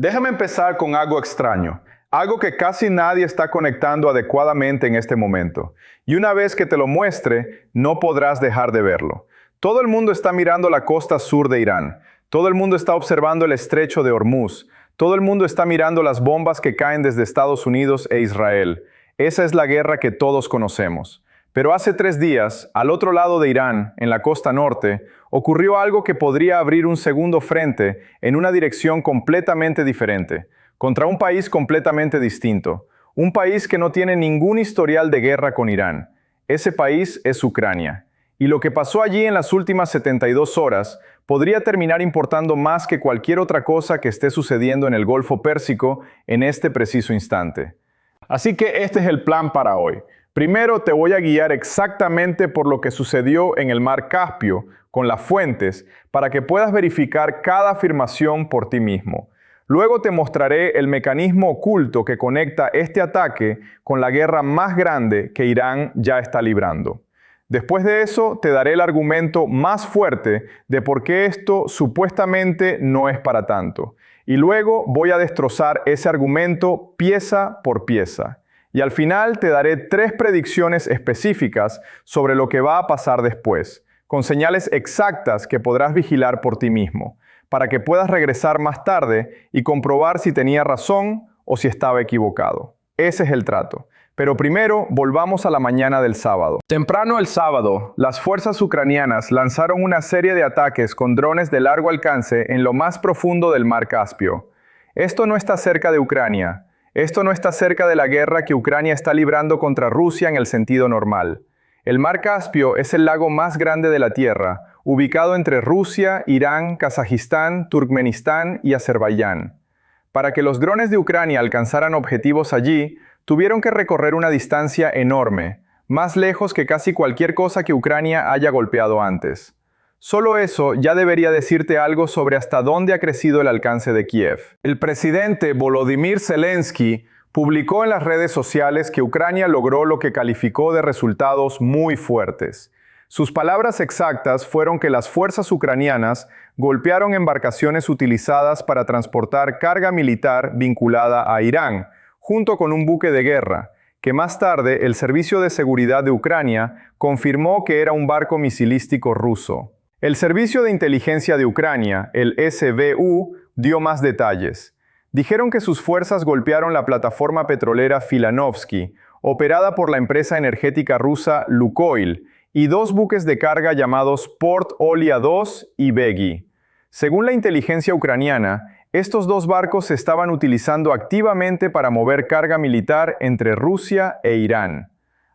Déjame empezar con algo extraño, algo que casi nadie está conectando adecuadamente en este momento. Y una vez que te lo muestre, no podrás dejar de verlo. Todo el mundo está mirando la costa sur de Irán. Todo el mundo está observando el estrecho de Hormuz. Todo el mundo está mirando las bombas que caen desde Estados Unidos e Israel. Esa es la guerra que todos conocemos. Pero hace 3 días, al otro lado de Irán, en la costa norte, ocurrió algo que podría abrir un segundo frente en una dirección completamente diferente, contra un país completamente distinto, un país que no tiene ningún historial de guerra con Irán. Ese país es Ucrania. Y lo que pasó allí en las últimas 72 horas podría terminar importando más que cualquier otra cosa que esté sucediendo en el Golfo Pérsico en este preciso instante. Así que este es el plan para hoy. Primero te voy a guiar exactamente por lo que sucedió en el Mar Caspio con las fuentes para que puedas verificar cada afirmación por ti mismo. Luego te mostraré el mecanismo oculto que conecta este ataque con la guerra más grande que Irán ya está librando. Después de eso te daré el argumento más fuerte de por qué esto supuestamente no es para tanto. Y luego voy a destrozar ese argumento pieza por pieza. Y al final te daré 3 predicciones específicas sobre lo que va a pasar después, con señales exactas que podrás vigilar por ti mismo, para que puedas regresar más tarde y comprobar si tenía razón o si estaba equivocado. Ese es el trato. Pero primero, volvamos a la mañana del sábado. Temprano el sábado, las fuerzas ucranianas lanzaron una serie de ataques con drones de largo alcance en lo más profundo del Mar Caspio. Esto no está cerca de Ucrania. Esto no está cerca de la guerra que Ucrania está librando contra Rusia en el sentido normal. El Mar Caspio es el lago más grande de la Tierra, ubicado entre Rusia, Irán, Kazajistán, Turkmenistán y Azerbaiyán. Para que los drones de Ucrania alcanzaran objetivos allí, tuvieron que recorrer una distancia enorme, más lejos que casi cualquier cosa que Ucrania haya golpeado antes. Solo eso ya debería decirte algo sobre hasta dónde ha crecido el alcance de Kiev. El presidente Volodymyr Zelensky publicó en las redes sociales que Ucrania logró lo que calificó de resultados muy fuertes. Sus palabras exactas fueron que las fuerzas ucranianas golpearon embarcaciones utilizadas para transportar carga militar vinculada a Irán, junto con un buque de guerra, que más tarde el Servicio de Seguridad de Ucrania confirmó que era un barco misilístico ruso. El Servicio de Inteligencia de Ucrania, el SBU, dio más detalles. Dijeron que sus fuerzas golpearon la plataforma petrolera Filanovsky, operada por la empresa energética rusa Lukoil, y 2 buques de carga llamados Port Olia 2 y Begi. Según la inteligencia ucraniana, estos 2 barcos se estaban utilizando activamente para mover carga militar entre Rusia e Irán.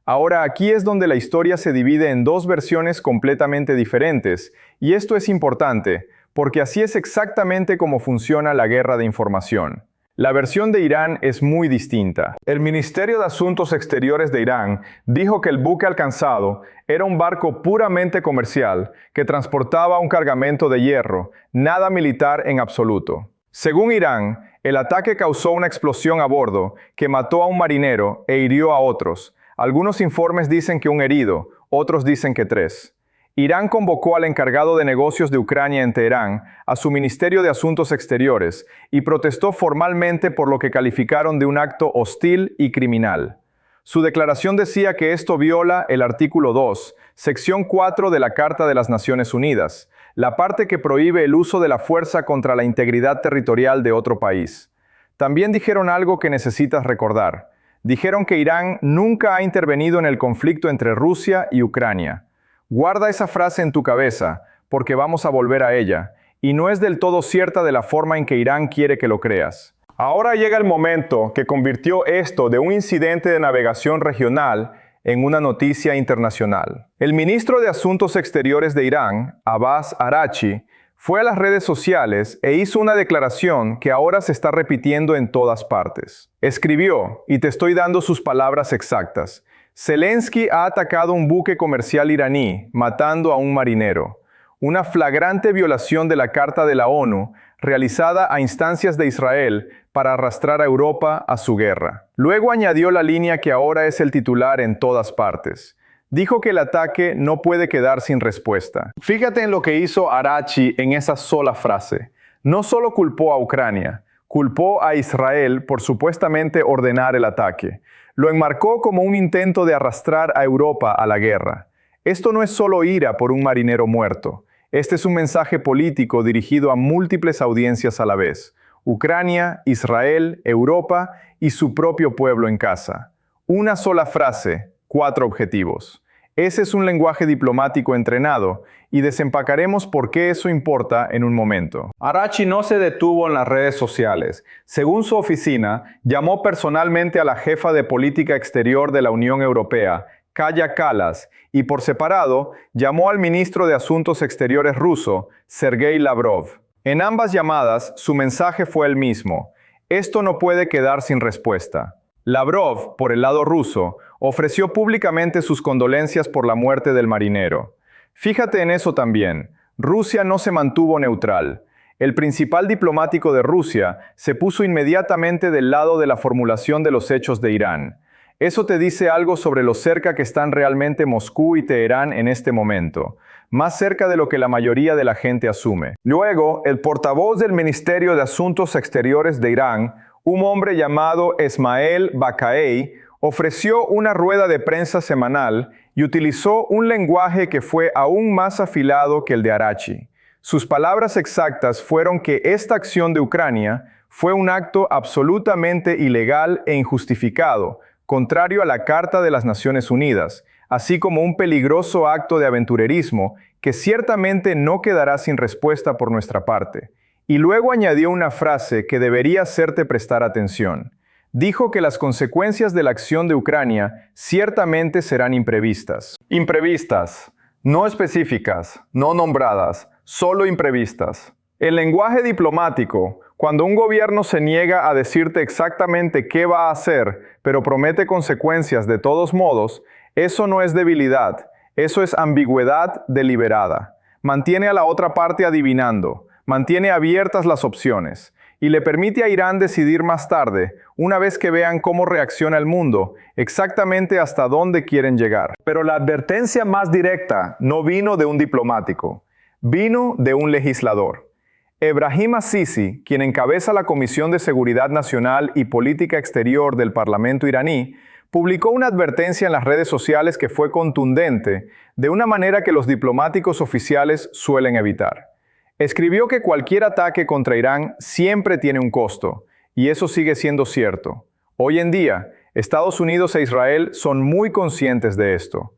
Ahora aquí es donde la historia se divide en 2 versiones completamente diferentes, y esto es importante, porque así es exactamente como funciona la guerra de información. La versión de Irán es muy distinta. El Ministerio de Asuntos Exteriores de Irán dijo que el buque alcanzado era un barco puramente comercial que transportaba un cargamento de hierro, nada militar en absoluto. Según Irán, el ataque causó una explosión a bordo que mató a un marinero e hirió a otros. Algunos informes dicen que un herido, otros dicen que 3. Irán convocó al encargado de negocios de Ucrania en Teherán, a su Ministerio de Asuntos Exteriores, y protestó formalmente por lo que calificaron de un acto hostil y criminal. Su declaración decía que esto viola el artículo 2, sección 4 de la Carta de las Naciones Unidas, la parte que prohíbe el uso de la fuerza contra la integridad territorial de otro país. También dijeron algo que necesitas recordar. Dijeron que Irán nunca ha intervenido en el conflicto entre Rusia y Ucrania. Guarda esa frase en tu cabeza, porque vamos a volver a ella, y no es del todo cierta de la forma en que Irán quiere que lo creas. Ahora llega el momento que convirtió esto de un incidente de navegación regional en una noticia internacional. El ministro de Asuntos Exteriores de Irán, Abbas Araghchi, fue a las redes sociales e hizo una declaración que ahora se está repitiendo en todas partes. Escribió, y te estoy dando sus palabras exactas: Zelensky ha atacado un buque comercial iraní, matando a un marinero. Una flagrante violación de la Carta de la ONU, realizada a instancias de Israel para arrastrar a Europa a su guerra. Luego añadió la línea que ahora es el titular en todas partes. Dijo que el ataque no puede quedar sin respuesta. Fíjate en lo que hizo Araghchi en esa sola frase. No solo culpó a Ucrania, Culpó a Israel por supuestamente ordenar el ataque. Lo enmarcó como un intento de arrastrar a Europa a la guerra. Esto no es solo ira por un marinero muerto. Este es un mensaje político dirigido a múltiples audiencias a la vez: Ucrania, Israel, Europa y su propio pueblo en casa. Una sola frase, 4 objetivos. Ese es un lenguaje diplomático entrenado, y desempacaremos por qué eso importa en un momento. Arachi no se detuvo en las redes sociales. Según su oficina, llamó personalmente a la jefa de política exterior de la Unión Europea, Kaja Kallas, y por separado, llamó al ministro de Asuntos Exteriores ruso, Sergei Lavrov. En ambas llamadas, su mensaje fue el mismo: esto no puede quedar sin respuesta. Lavrov, por el lado ruso, ofreció públicamente sus condolencias por la muerte del marinero. Fíjate en eso también. Rusia no se mantuvo neutral. El principal diplomático de Rusia se puso inmediatamente del lado de la formulación de los hechos de Irán. Eso te dice algo sobre lo cerca que están realmente Moscú y Teherán en este momento, más cerca de lo que la mayoría de la gente asume. Luego, el portavoz del Ministerio de Asuntos Exteriores de Irán, un hombre llamado Esmael Baqai, ofreció una rueda de prensa semanal y utilizó un lenguaje que fue aún más afilado que el de Arachi. Sus palabras exactas fueron que esta acción de Ucrania fue un acto absolutamente ilegal e injustificado, contrario a la Carta de las Naciones Unidas, así como un peligroso acto de aventurerismo que ciertamente no quedará sin respuesta por nuestra parte. Y luego añadió una frase que debería hacerte prestar atención. Dijo que las consecuencias de la acción de Ucrania ciertamente serán imprevistas. Imprevistas, no específicas, no nombradas, solo imprevistas. El lenguaje diplomático, cuando un gobierno se niega a decirte exactamente qué va a hacer, pero promete consecuencias de todos modos, eso no es debilidad, eso es ambigüedad deliberada. Mantiene a la otra parte adivinando. Mantiene abiertas las opciones y le permite a Irán decidir más tarde, una vez que vean cómo reacciona el mundo, exactamente hasta dónde quieren llegar. Pero la advertencia más directa no vino de un diplomático, vino de un legislador. Ebrahim Assisi, quien encabeza la Comisión de Seguridad Nacional y Política Exterior del Parlamento iraní, publicó una advertencia en las redes sociales que fue contundente, de una manera que los diplomáticos oficiales suelen evitar. Escribió que cualquier ataque contra Irán siempre tiene un costo, y eso sigue siendo cierto. Hoy en día, Estados Unidos e Israel son muy conscientes de esto.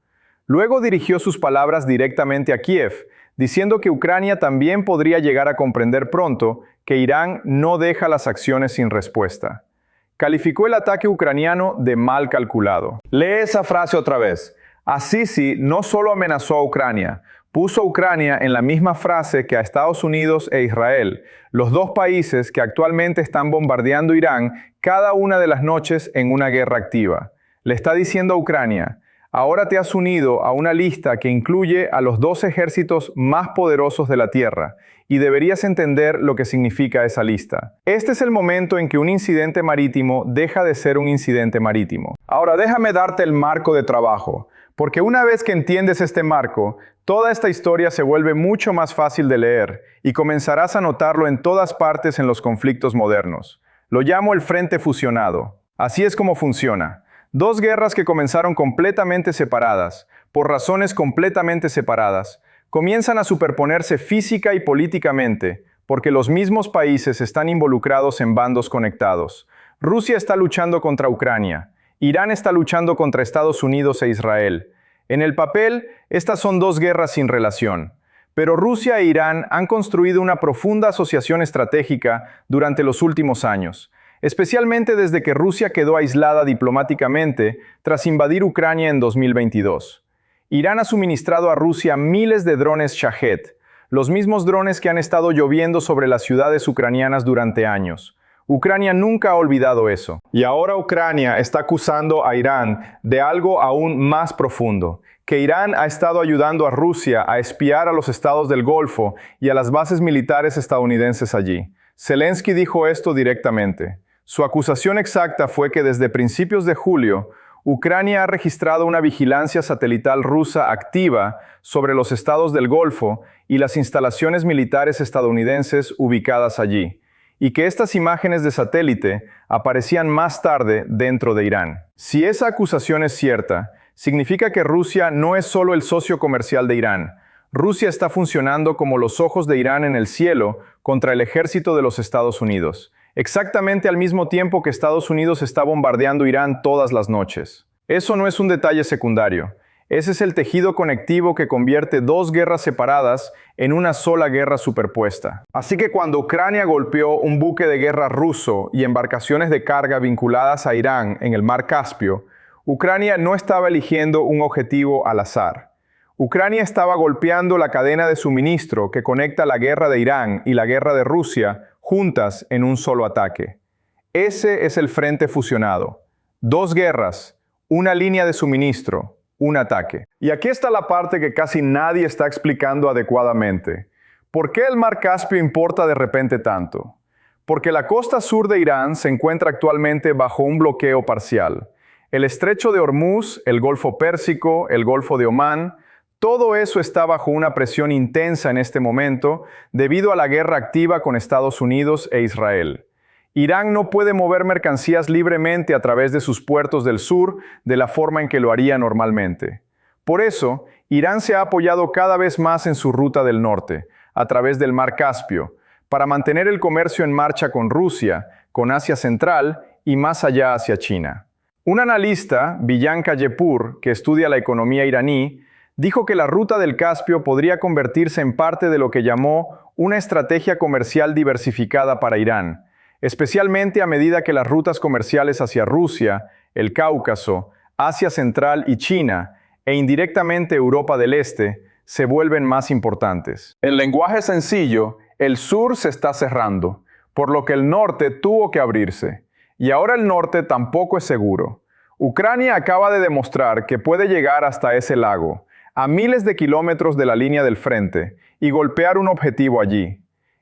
Luego dirigió sus palabras directamente a Kiev, diciendo que Ucrania también podría llegar a comprender pronto que Irán no deja las acciones sin respuesta. Calificó el ataque ucraniano de mal calculado. Lee esa frase otra vez. Assisi no solo amenazó a Ucrania, puso a Ucrania en la misma frase que a Estados Unidos e Israel, los dos países que actualmente están bombardeando Irán cada una de las noches en una guerra activa. Le está diciendo a Ucrania: ahora te has unido a una lista que incluye a los 2 ejércitos más poderosos de la Tierra, y deberías entender lo que significa esa lista. Este es el momento en que un incidente marítimo deja de ser un incidente marítimo. Ahora déjame darte el marco de trabajo, porque una vez que entiendes este marco, toda esta historia se vuelve mucho más fácil de leer y comenzarás a notarlo en todas partes en los conflictos modernos. Lo llamo el frente fusionado. Así es como funciona. 2 guerras que comenzaron completamente separadas, por razones completamente separadas, comienzan a superponerse física y políticamente, porque los mismos países están involucrados en bandos conectados. Rusia está luchando contra Ucrania. Irán está luchando contra Estados Unidos e Israel. En el papel, estas son 2 guerras sin relación. Pero Rusia e Irán han construido una profunda asociación estratégica durante los últimos años, especialmente desde que Rusia quedó aislada diplomáticamente tras invadir Ucrania en 2022. Irán ha suministrado a Rusia miles de drones Shahed, los mismos drones que han estado lloviendo sobre las ciudades ucranianas durante años. Ucrania nunca ha olvidado eso. Y ahora Ucrania está acusando a Irán de algo aún más profundo, que Irán ha estado ayudando a Rusia a espiar a los estados del Golfo y a las bases militares estadounidenses allí. Zelensky dijo esto directamente. Su acusación exacta fue que desde principios de julio, Ucrania ha registrado una vigilancia satelital rusa activa sobre los estados del Golfo y las instalaciones militares estadounidenses ubicadas allí. y que estas imágenes de satélite aparecían más tarde dentro de Irán. Si esa acusación es cierta, significa que Rusia no es solo el socio comercial de Irán. Rusia está funcionando como los ojos de Irán en el cielo contra el ejército de los Estados Unidos, exactamente al mismo tiempo que Estados Unidos está bombardeando Irán todas las noches. Eso no es un detalle secundario. Ese es el tejido conectivo que convierte dos guerras separadas en una sola guerra superpuesta. Así que cuando Ucrania golpeó un buque de guerra ruso y embarcaciones de carga vinculadas a Irán en el Mar Caspio, Ucrania no estaba eligiendo un objetivo al azar. Ucrania estaba golpeando la cadena de suministro que conecta la guerra de Irán y la guerra de Rusia juntas en un solo ataque. Ese es el frente fusionado. Dos guerras, una línea de suministro, un ataque. Y aquí está la parte que casi nadie está explicando adecuadamente. ¿Por qué el Mar Caspio importa de repente tanto? Porque la costa sur de Irán se encuentra actualmente bajo un bloqueo parcial. El estrecho de Hormuz, el Golfo Pérsico, el Golfo de Omán, todo eso está bajo una presión intensa en este momento debido a la guerra activa con Estados Unidos e Israel. Irán no puede mover mercancías libremente a través de sus puertos del sur de la forma en que lo haría normalmente. Por eso, Irán se ha apoyado cada vez más en su ruta del norte, a través del Mar Caspio, para mantener el comercio en marcha con Rusia, con Asia Central y más allá hacia China. Un analista, Bijan Kajepur, que estudia la economía iraní, dijo que la ruta del Caspio podría convertirse en parte de lo que llamó una estrategia comercial diversificada para Irán, especialmente a medida que las rutas comerciales hacia Rusia, el Cáucaso, Asia Central y China, e indirectamente Europa del Este, se vuelven más importantes. En lenguaje sencillo, el sur se está cerrando, por lo que el norte tuvo que abrirse. Y ahora el norte tampoco es seguro. Ucrania acaba de demostrar que puede llegar hasta ese lago, a miles de kilómetros de la línea del frente, y golpear un objetivo allí.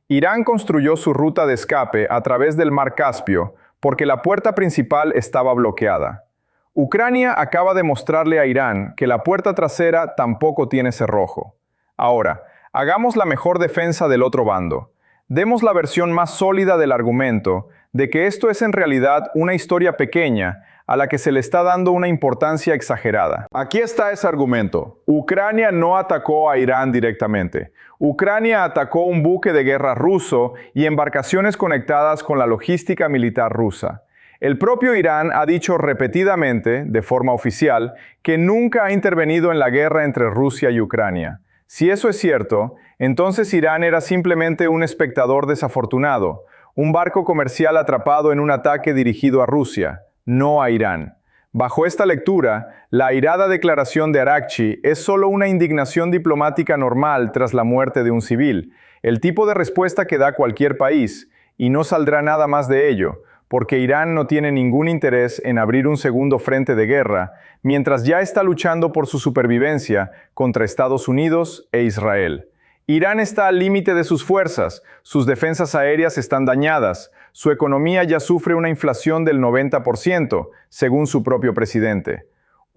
Irán construyó su ruta de escape a través del Mar Caspio porque la puerta principal estaba bloqueada. Ucrania acaba de mostrarle a Irán que la puerta trasera tampoco tiene cerrojo. Ahora, hagamos la mejor defensa del otro bando. Demos la versión más sólida del argumento de que esto es en realidad una historia pequeña a la que se le está dando una importancia exagerada. Aquí está ese argumento. Ucrania no atacó a Irán directamente. Ucrania atacó un buque de guerra ruso y embarcaciones conectadas con la logística militar rusa. El propio Irán ha dicho repetidamente, de forma oficial, que nunca ha intervenido en la guerra entre Rusia y Ucrania. Si eso es cierto, entonces Irán era simplemente un espectador desafortunado, un barco comercial atrapado en un ataque dirigido a Rusia, no a Irán. Bajo esta lectura, la airada declaración de Araghchi es solo una indignación diplomática normal tras la muerte de un civil, el tipo de respuesta que da cualquier país, y no saldrá nada más de ello, porque Irán no tiene ningún interés en abrir un segundo frente de guerra, mientras ya está luchando por su supervivencia contra Estados Unidos e Israel. Irán está al límite de sus fuerzas, sus defensas aéreas están dañadas, su economía ya sufre una inflación del 90%, según su propio presidente.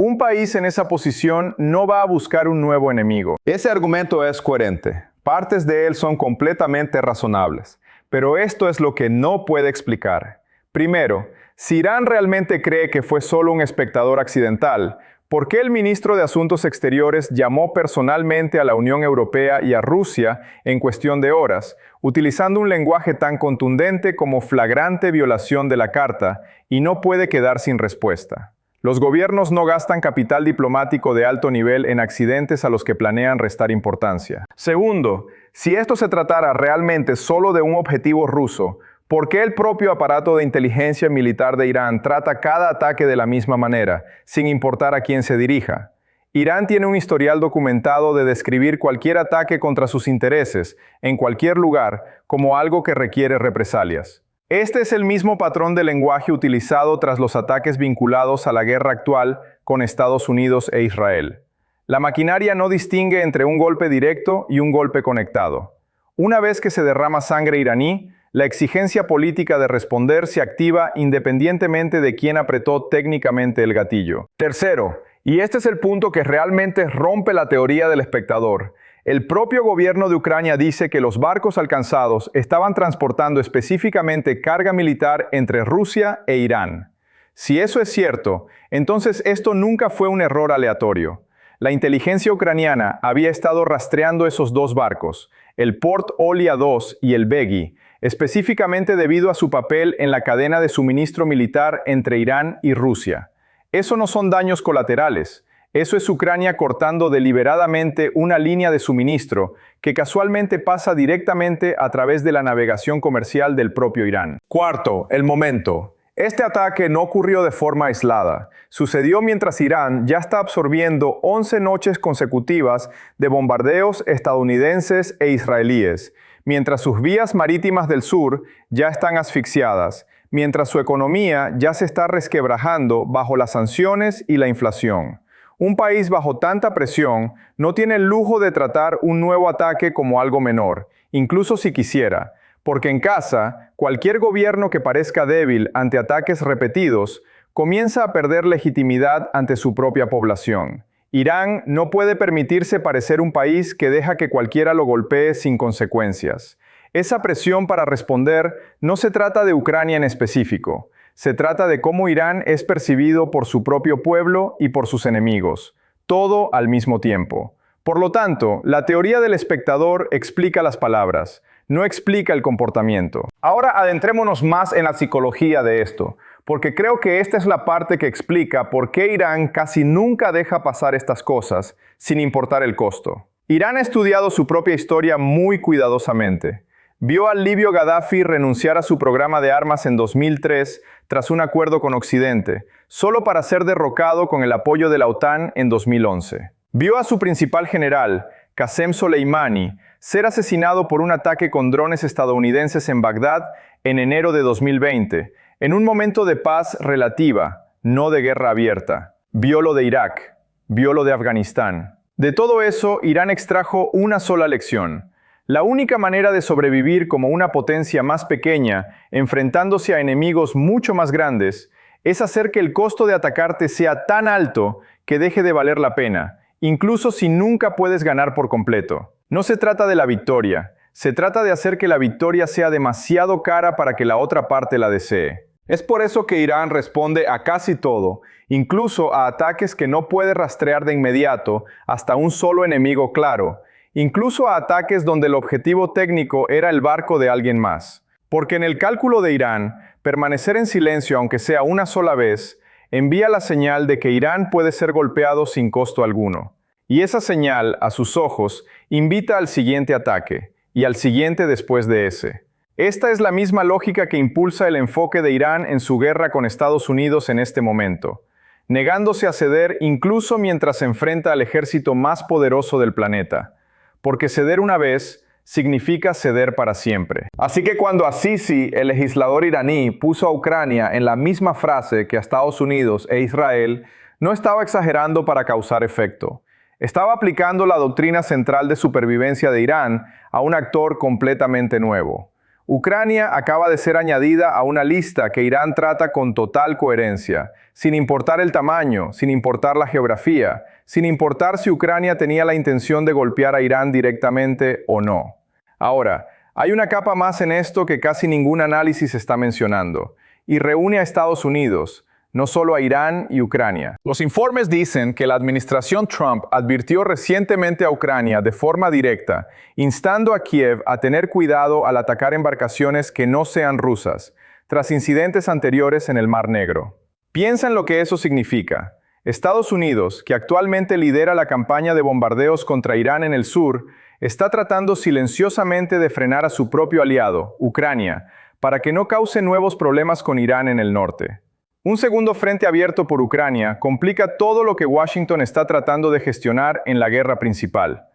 Un país en esa posición no va a buscar un nuevo enemigo. Ese argumento es coherente. Partes de él son completamente razonables. Pero esto es lo que no puede explicar. Primero, si Irán realmente cree que fue solo un espectador accidental, ¿por qué el ministro de Asuntos Exteriores llamó personalmente a la Unión Europea y a Rusia en cuestión de horas, utilizando un lenguaje tan contundente como flagrante violación de la Carta, y no puede quedar sin respuesta? Los gobiernos no gastan capital diplomático de alto nivel en accidentes a los que planean restar importancia. Segundo, si esto se tratara realmente solo de un objetivo ruso, ¿por qué el propio aparato de inteligencia militar de Irán trata cada ataque de la misma manera, sin importar a quién se dirija? Irán tiene un historial documentado de describir cualquier ataque contra sus intereses, en cualquier lugar, como algo que requiere represalias. Este es el mismo patrón de lenguaje utilizado tras los ataques vinculados a la guerra actual con Estados Unidos e Israel. La maquinaria no distingue entre un golpe directo y un golpe conectado. Una vez que se derrama sangre iraní, la exigencia política de responder se activa independientemente de quién apretó técnicamente el gatillo. Tercero, y este es el punto que realmente rompe la teoría del espectador, El propio gobierno de Ucrania dice que los barcos alcanzados estaban transportando específicamente carga militar entre Rusia e Irán. Si eso es cierto, entonces esto nunca fue un error aleatorio. La inteligencia ucraniana había estado rastreando esos dos barcos, el Port Olia 2 y el Begi, específicamente debido a su papel en la cadena de suministro militar entre Irán y Rusia. Eso no son daños colaterales. Eso es Ucrania cortando deliberadamente una línea de suministro que casualmente pasa directamente a través de la navegación comercial del propio Irán. Cuarto, el momento. Este ataque no ocurrió de forma aislada. Sucedió mientras Irán ya está absorbiendo 11 noches consecutivas de bombardeos estadounidenses e israelíes, mientras sus vías marítimas del sur ya están asfixiadas, mientras su economía ya se está resquebrajando bajo las sanciones y la inflación. Un país bajo tanta presión no tiene el lujo de tratar un nuevo ataque como algo menor, incluso si quisiera, porque en casa, cualquier gobierno que parezca débil ante ataques repetidos comienza a perder legitimidad ante su propia población. Irán no puede permitirse parecer un país que deja que cualquiera lo golpee sin consecuencias. Esa presión para responder no se trata de Ucrania en específico. Se trata de cómo Irán es percibido por su propio pueblo y por sus enemigos, todo al mismo tiempo. Por lo tanto, la teoría del espectador explica las palabras, no explica el comportamiento. Ahora adentrémonos más en la psicología de esto, porque creo que esta es la parte que explica por qué Irán casi nunca deja pasar estas cosas, sin importar el costo. Irán ha estudiado su propia historia muy cuidadosamente. Vio al libio Gaddafi renunciar a su programa de armas en 2003 tras un acuerdo con Occidente, solo para ser derrocado con el apoyo de la OTAN en 2011. Vio a su principal general, Qasem Soleimani, ser asesinado por un ataque con drones estadounidenses en Bagdad en enero de 2020, en un momento de paz relativa, no de guerra abierta. Vio lo de Irak, vio lo de Afganistán. De todo eso, Irán extrajo una sola lección. La única manera de sobrevivir como una potencia más pequeña, enfrentándose a enemigos mucho más grandes, es hacer que el costo de atacarte sea tan alto que deje de valer la pena, incluso si nunca puedes ganar por completo. No se trata de la victoria, se trata de hacer que la victoria sea demasiado cara para que la otra parte la desee. Es por eso que Irán responde a casi todo, incluso a ataques que no puede rastrear de inmediato hasta un solo enemigo claro, incluso a ataques donde el objetivo técnico era el barco de alguien más. Porque en el cálculo de Irán, permanecer en silencio aunque sea una sola vez, envía la señal de que Irán puede ser golpeado sin costo alguno. Y esa señal, a sus ojos, invita al siguiente ataque, y al siguiente después de ese. Esta es la misma lógica que impulsa el enfoque de Irán en su guerra con Estados Unidos en este momento, negándose a ceder incluso mientras se enfrenta al ejército más poderoso del planeta. Porque ceder una vez significa ceder para siempre. Así que cuando Assisi, el legislador iraní, puso a Ucrania en la misma frase que a Estados Unidos e Israel, no estaba exagerando para causar efecto. Estaba aplicando la doctrina central de supervivencia de Irán a un actor completamente nuevo. Ucrania acaba de ser añadida a una lista que Irán trata con total coherencia, sin importar el tamaño, sin importar la geografía, sin importar si Ucrania tenía la intención de golpear a Irán directamente o no. Ahora, hay una capa más en esto que casi ningún análisis está mencionando, y reúne a Estados Unidos, no solo a Irán y Ucrania. Los informes dicen que la administración Trump advirtió recientemente a Ucrania de forma directa, instando a Kiev a tener cuidado al atacar embarcaciones que no sean rusas, tras incidentes anteriores en el Mar Negro. Piensa en lo que eso significa. Estados Unidos, que actualmente lidera la campaña de bombardeos contra Irán en el sur, está tratando silenciosamente de frenar a su propio aliado, Ucrania, para que no cause nuevos problemas con Irán en el norte. Un segundo frente abierto por Ucrania complica todo lo que Washington está tratando de gestionar en la guerra principal.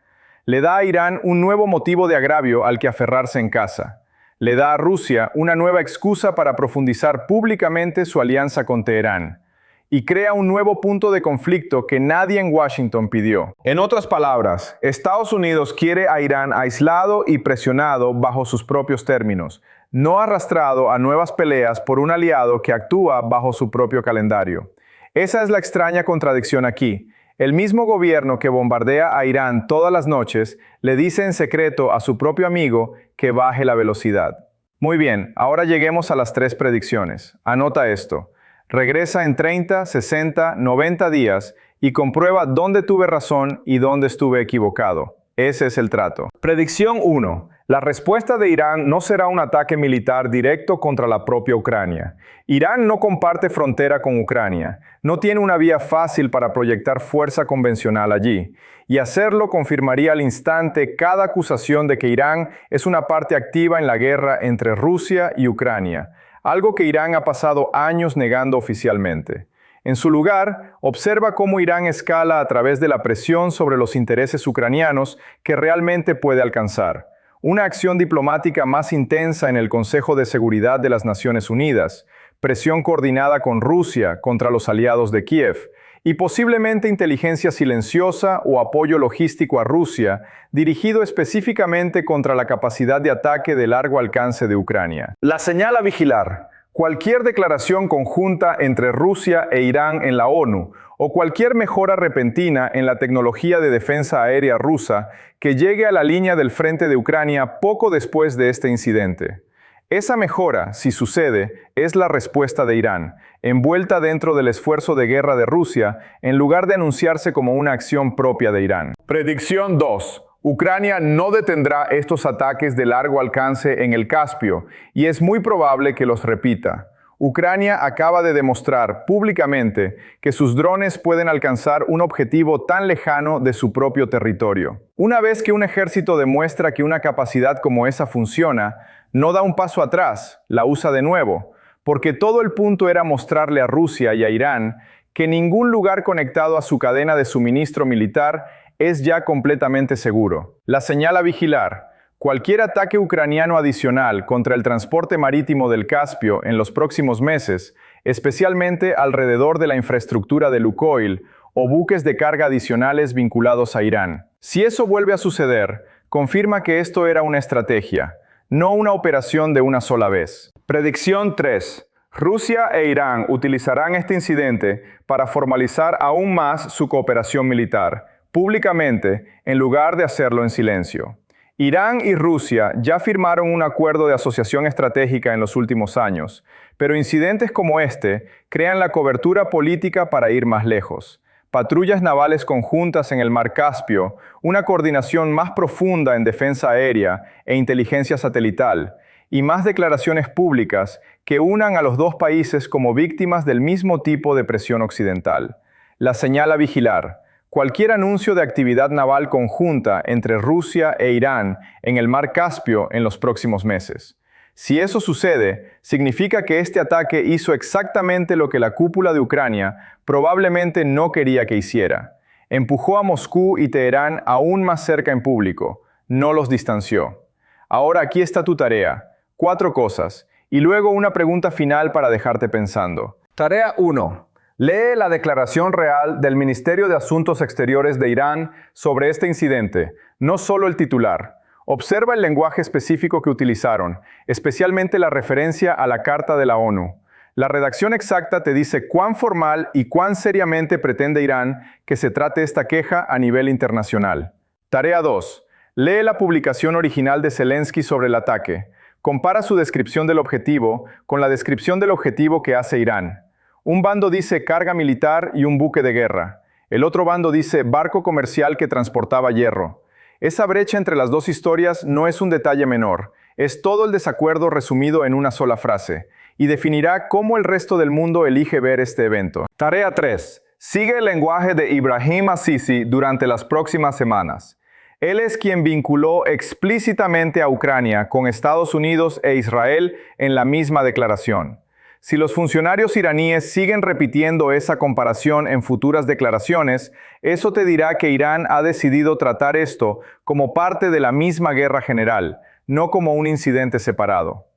Le da a Irán un nuevo motivo de agravio al que aferrarse en casa. Le da a Rusia una nueva excusa para profundizar públicamente su alianza con Teherán. Y crea un nuevo punto de conflicto que nadie en Washington pidió. En otras palabras, Estados Unidos quiere a Irán aislado y presionado bajo sus propios términos, no arrastrado a nuevas peleas por un aliado que actúa bajo su propio calendario. Esa es la extraña contradicción aquí. El mismo gobierno que bombardea a Irán todas las noches le dice en secreto a su propio amigo que baje la velocidad. Muy bien, ahora lleguemos a las 3 predicciones. Anota esto. Regresa en 30, 60, 90 días y comprueba dónde tuve razón y dónde estuve equivocado. Ese es el trato. Predicción 1. La respuesta de Irán no será un ataque militar directo contra la propia Ucrania. Irán no comparte frontera con Ucrania, no tiene una vía fácil para proyectar fuerza convencional allí, y hacerlo confirmaría al instante cada acusación de que Irán es una parte activa en la guerra entre Rusia y Ucrania, algo que Irán ha pasado años negando oficialmente. En su lugar, observa cómo Irán escala a través de la presión sobre los intereses ucranianos que realmente puede alcanzar. Una acción diplomática más intensa en el Consejo de Seguridad de las Naciones Unidas, presión coordinada con Rusia contra los aliados de Kiev, y posiblemente inteligencia silenciosa o apoyo logístico a Rusia, dirigido específicamente contra la capacidad de ataque de largo alcance de Ucrania. La señal a vigilar. Cualquier declaración conjunta entre Rusia e Irán en la ONU o cualquier mejora repentina en la tecnología de defensa aérea rusa que llegue a la línea del frente de Ucrania poco después de este incidente. Esa mejora, si sucede, es la respuesta de Irán, envuelta dentro del esfuerzo de guerra de Rusia, en lugar de anunciarse como una acción propia de Irán. Predicción 2. Ucrania no detendrá estos ataques de largo alcance en el Caspio, y es muy probable que los repita. Ucrania acaba de demostrar públicamente que sus drones pueden alcanzar un objetivo tan lejano de su propio territorio. Una vez que un ejército demuestra que una capacidad como esa funciona, no da un paso atrás, la usa de nuevo, porque todo el punto era mostrarle a Rusia y a Irán que ningún lugar conectado a su cadena de suministro militar es ya completamente seguro. La señal a vigilar. Cualquier ataque ucraniano adicional contra el transporte marítimo del Caspio en los próximos meses, especialmente alrededor de la infraestructura de Lukoil o buques de carga adicionales vinculados a Irán. Si eso vuelve a suceder, confirma que esto era una estrategia, no una operación de una sola vez. Predicción 3. Rusia e Irán utilizarán este incidente para formalizar aún más su cooperación militar, públicamente, en lugar de hacerlo en silencio. Irán y Rusia ya firmaron un acuerdo de asociación estratégica en los últimos años, pero incidentes como este crean la cobertura política para ir más lejos. Patrullas navales conjuntas en el Mar Caspio, una coordinación más profunda en defensa aérea e inteligencia satelital, y más declaraciones públicas que unan a los dos países como víctimas del mismo tipo de presión occidental. La señal a vigilar. Cualquier anuncio de actividad naval conjunta entre Rusia e Irán en el Mar Caspio en los próximos meses. Si eso sucede, significa que este ataque hizo exactamente lo que la cúpula de Ucrania probablemente no quería que hiciera. Empujó a Moscú y Teherán aún más cerca en público, no los distanció. Ahora aquí está tu tarea. 4 cosas, y luego una pregunta final para dejarte pensando. Tarea 1. Lee la declaración real del Ministerio de Asuntos Exteriores de Irán sobre este incidente, no solo el titular. Observa el lenguaje específico que utilizaron, especialmente la referencia a la Carta de la ONU. La redacción exacta te dice cuán formal y cuán seriamente pretende Irán que se trate esta queja a nivel internacional. Tarea 2. Lee la publicación original de Zelensky sobre el ataque. Compara su descripción del objetivo con la descripción del objetivo que hace Irán. Un bando dice carga militar y un buque de guerra. El otro bando dice barco comercial que transportaba hierro. Esa brecha entre las dos historias no es un detalle menor. Es todo el desacuerdo resumido en una sola frase, y definirá cómo el resto del mundo elige ver este evento. Tarea 3. Sigue el lenguaje de Ibrahim Assisi durante las próximas semanas. Él es quien vinculó explícitamente a Ucrania con Estados Unidos e Israel en la misma declaración. Si los funcionarios iraníes siguen repitiendo esa comparación en futuras declaraciones, eso te dirá que Irán ha decidido tratar esto como parte de la misma guerra general, no como un incidente separado.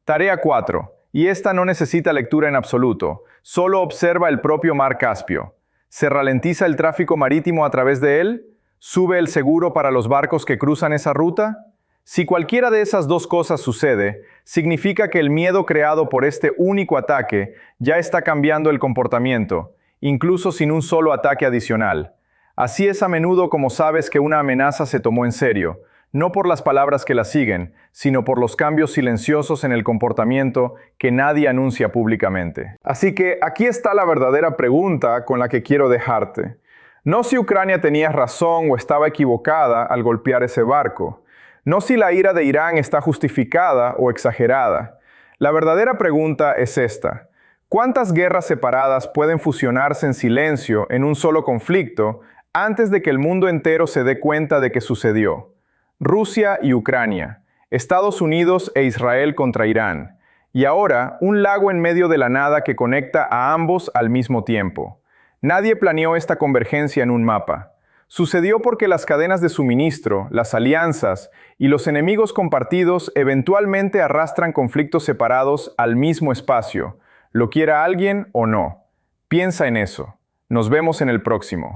Tarea 4. Y esta no necesita lectura en absoluto, solo observa el propio Mar Caspio. ¿Se ralentiza el tráfico marítimo a través de él? ¿Sube el seguro para los barcos que cruzan esa ruta? Si cualquiera de esas dos cosas sucede, significa que el miedo creado por este único ataque ya está cambiando el comportamiento, incluso sin un solo ataque adicional. Así es a menudo como sabes que una amenaza se tomó en serio, no por las palabras que la siguen, sino por los cambios silenciosos en el comportamiento que nadie anuncia públicamente. Así que aquí está la verdadera pregunta con la que quiero dejarte. No si Ucrania tenía razón o estaba equivocada al golpear ese barco. No si la ira de Irán está justificada o exagerada. La verdadera pregunta es esta. ¿Cuántas guerras separadas pueden fusionarse en silencio en un solo conflicto antes de que el mundo entero se dé cuenta de que sucedió? Rusia y Ucrania, Estados Unidos e Israel contra Irán, y ahora un lago en medio de la nada que conecta a ambos al mismo tiempo. Nadie planeó esta convergencia en un mapa. Sucedió porque las cadenas de suministro, las alianzas y los enemigos compartidos eventualmente arrastran conflictos separados al mismo espacio, lo quiera alguien o no. Piensa en eso. Nos vemos en el próximo.